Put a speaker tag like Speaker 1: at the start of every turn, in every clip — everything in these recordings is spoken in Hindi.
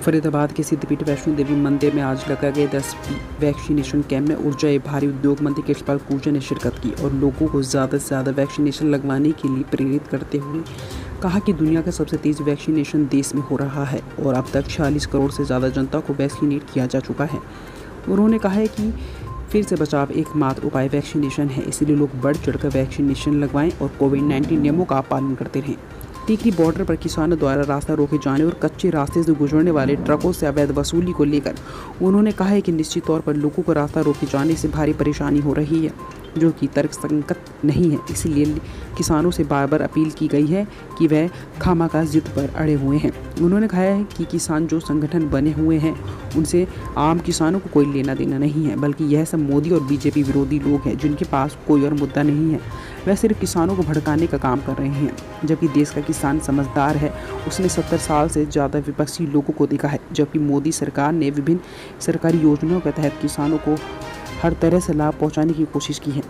Speaker 1: फरीदाबाद के सिद्धपीठ वैष्णो देवी मंदिर में आज लगाए गए 10 वैक्सीनेशन कैंप में ऊर्जा एवं भारी उद्योग मंत्री कृष्णपाल गुर्जर ने शिरकत की और लोगों को ज़्यादा से ज़्यादा वैक्सीनेशन लगवाने के लिए प्रेरित करते हुए कहा कि दुनिया का सबसे तेज़ वैक्सीनेशन देश में हो रहा है और अब तक 46 करोड़ से ज़्यादा जनता को वैक्सीनेट किया जा चुका है। उन्होंने कहा है कि फिर से बचाव एकमात्र उपाय वैक्सीनेशन है, इसलिए लोग बढ़ चढ़कर वैक्सीनेशन लगवाएं और कोविड-19 नियमों का पालन करते रहें। टिकरी बॉर्डर पर किसानों द्वारा रास्ता रोके जाने और कच्चे रास्ते से गुजरने वाले ट्रकों से अवैध वसूली को लेकर उन्होंने कहा है कि निश्चित तौर पर लोगों को रास्ता रोके जाने से भारी परेशानी हो रही है, जो कि तर्कसंगत नहीं है। इसलिए किसानों से बार बार अपील की गई है कि वह खामखा जिद पर अड़े हुए हैं। उन्होंने कहा है कि किसान जो संगठन बने हुए हैं उनसे आम किसानों को कोई लेना देना नहीं है, बल्कि यह सब मोदी और बीजेपी विरोधी लोग हैं जिनके पास कोई और मुद्दा नहीं है। वह सिर्फ किसानों को भड़काने का काम कर रहे हैं, जबकि देश का किसान समझदार है। उसने 70 साल से ज़्यादा विपक्षी लोगों को देखा है, जबकि मोदी सरकार ने विभिन्न सरकारी योजनाओं के तहत किसानों को हर तरह से लाभ पहुंचाने की कोशिश की है।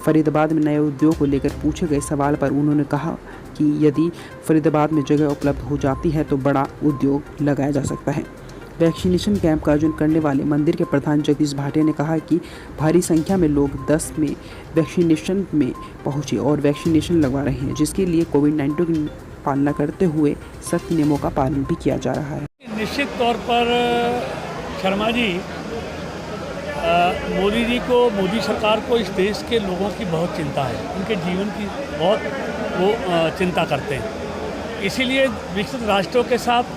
Speaker 1: फरीदाबाद में नए उद्योग को लेकर पूछे गए सवाल पर उन्होंने कहा कि यदि फरीदाबाद में जगह उपलब्ध हो जाती है तो बड़ा उद्योग लगाया जा सकता है। वैक्सीनेशन कैंप का आयोजन करने वाले मंदिर के प्रधान जगदीश भाटिया ने कहा कि भारी संख्या में लोग 10 में वैक्सीनेशन में पहुंचे और वैक्सीनेशन लगवा रहे हैं, जिसके लिए कोविड-19 की पालना करते हुए सख्त नियमों का पालन भी किया जा रहा है।
Speaker 2: निश्चित तौर पर शर्मा जी, मोदी जी को, मोदी सरकार को इस देश के लोगों की बहुत चिंता है, उनके जीवन की बहुत वो चिंता करते हैं। इसीलिए विकसित राष्ट्रों के साथ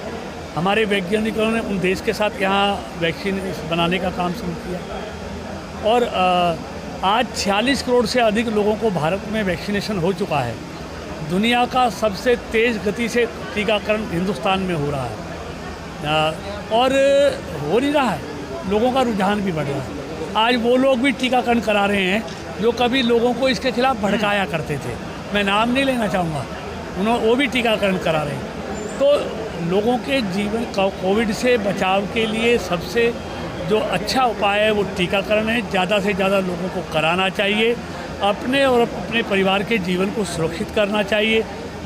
Speaker 2: हमारे वैज्ञानिकों ने उन देश के साथ यहाँ वैक्सीन बनाने का काम शुरू किया और आज 46 करोड़ से अधिक लोगों को भारत में वैक्सीनेशन हो चुका है। दुनिया का सबसे तेज़ गति से टीकाकरण हिंदुस्तान में हो रहा है और हो नहीं रहा है, लोगों का रुझान भी बढ़ रहा है। आज वो लोग भी टीकाकरण करा रहे हैं जो कभी लोगों को इसके खिलाफ भड़काया करते थे। मैं नाम नहीं लेना चाहूँगा, वो भी टीकाकरण करा रहे हैं। तो लोगों के जीवन कोविड से बचाव के लिए सबसे जो अच्छा उपाय है वो टीकाकरण है। ज़्यादा से ज़्यादा लोगों को कराना चाहिए, अपने और अपने परिवार के जीवन को सुरक्षित करना चाहिए,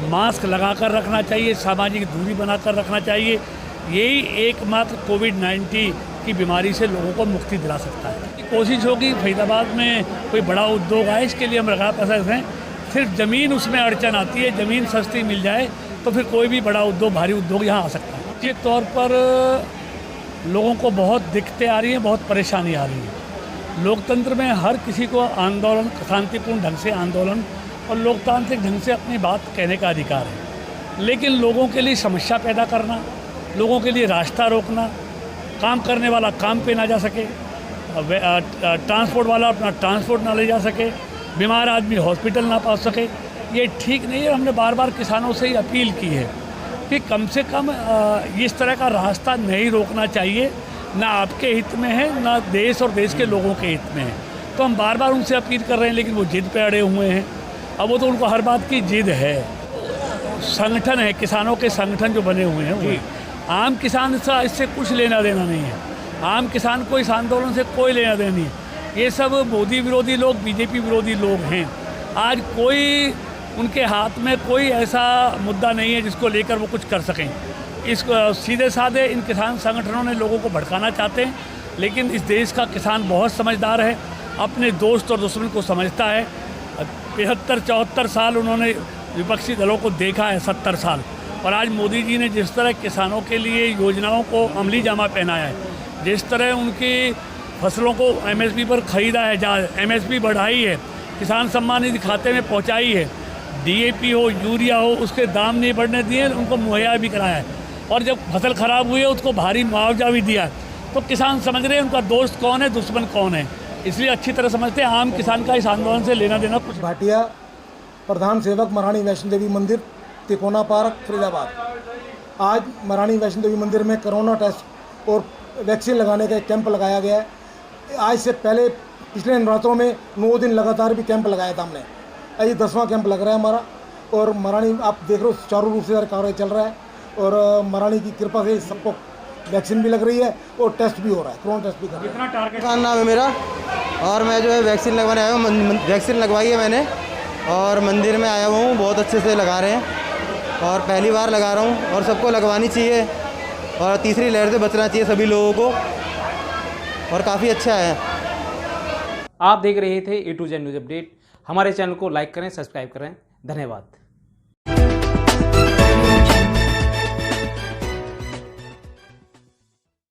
Speaker 2: मास्क लगा कर रखना चाहिए, सामाजिक दूरी बनाकर रखना चाहिए। यही एकमात्र कोविड-19 की बीमारी से लोगों को मुक्ति दिला सकता है। कोशिश होगी फरीदाबाद में कोई बड़ा उद्योग आए, इसके लिए हम रखा पैसा दें। सिर्फ ज़मीन उसमें अड़चन आती है, ज़मीन सस्ती मिल जाए तो फिर कोई भी बड़ा उद्योग, भारी उद्योग यहाँ आ सकता है। निश्चित तौर पर लोगों को बहुत दिक्कतें आ रही हैं, बहुत परेशानी आ रही है। लोकतंत्र में हर किसी को आंदोलन, शांतिपूर्ण ढंग से आंदोलन और लोकतांत्रिक ढंग से अपनी बात कहने का अधिकार है, लेकिन लोगों के लिए समस्या पैदा करना, लोगों के लिए रास्ता रोकना, काम करने वाला काम पे ना जा सके, ट्रांसपोर्ट वाला अपना ट्रांसपोर्ट ना ले जा सके, बीमार आदमी हॉस्पिटल ना पहुँच सके, ये ठीक नहीं है। हमने बार बार किसानों से ही अपील की है कि कम से कम इस तरह का रास्ता नहीं रोकना चाहिए, ना आपके हित में है, ना देश और देश के लोगों के हित में है। तो हम बार बार उनसे अपील कर रहे हैं, लेकिन वो जिद पे अड़े हुए हैं। अब वो तो उनको हर बात की जिद है। संगठन है, किसानों के संगठन जो बने हुए हैं, वो आम किसान से इससे कुछ लेना देना नहीं है। आम किसान को इस आंदोलन से कोई लेना देना नहीं है। ये सब मोदी विरोधी लोग, बीजेपी विरोधी लोग हैं। आज कोई उनके हाथ में कोई ऐसा मुद्दा नहीं है जिसको लेकर वो कुछ कर सकें। इसको सीधे साधे इन किसान संगठनों ने लोगों को भड़काना चाहते हैं, लेकिन इस देश का किसान बहुत समझदार है, अपने दोस्त और दुश्मन को समझता है। 73-74 साल उन्होंने विपक्षी दलों को देखा है, 70 साल। और आज मोदी जी ने जिस तरह किसानों के लिए योजनाओं को अमली जामा पहनाया है, जिस तरह उनकी फसलों को MSP पर ख़रीदा है, MSP बढ़ाई है, किसान सम्मान निधि खाते में पहुँचाई है, DAP हो, यूरिया हो, उसके दाम नहीं बढ़ने दिए, उनको मुहैया भी कराया है, और जब फसल ख़राब हुई है उसको भारी मुआवजा भी दिया। तो किसान समझ रहे हैं उनका दोस्त कौन है, दुश्मन कौन है, इसलिए अच्छी तरह समझते हैं। आम किसान का इस आंदोलन से लेना देना कुछ।
Speaker 3: भाटिया, प्रधान सेवक, महारानी वैष्णो देवी मंदिर, तिकोना पार्क, फरीदाबाद। आज महारानी वैष्णो देवी मंदिर में कोरोना टेस्ट और वैक्सीन लगाने का एक कैंप लगाया गया है। आज से पहले पिछले नवरात्रों में 9 दिन लगातार भी कैंप लगाया था हमने। ये 10वां कैंप लग रहा है हमारा। और महारानी, आप देख रहे हो, चारों रूप से कार्य चल रहा है और महारानी की कृपा से सबको वैक्सीन भी लग रही है और टेस्ट भी हो रहा है, कोरोना टेस्ट भी कर रहा है।
Speaker 2: कितना टारगेट?
Speaker 4: नाम है मेरा और मैं जो है वैक्सीन लगवाने आया हूँ। वैक्सीन लगवाई है मैंने और मंदिर में आया हुआ हूँ। बहुत अच्छे से लगा रहे हैं और पहली बार लगा रहा हूँ और सबको लगवानी चाहिए और तीसरी लहर से बचना चाहिए सभी लोगों को, और काफ़ी अच्छा है।
Speaker 5: आप देख रहे थे A to Z news update. हमारे चैनल को लाइक करें, सब्सक्राइब करें। धन्यवाद।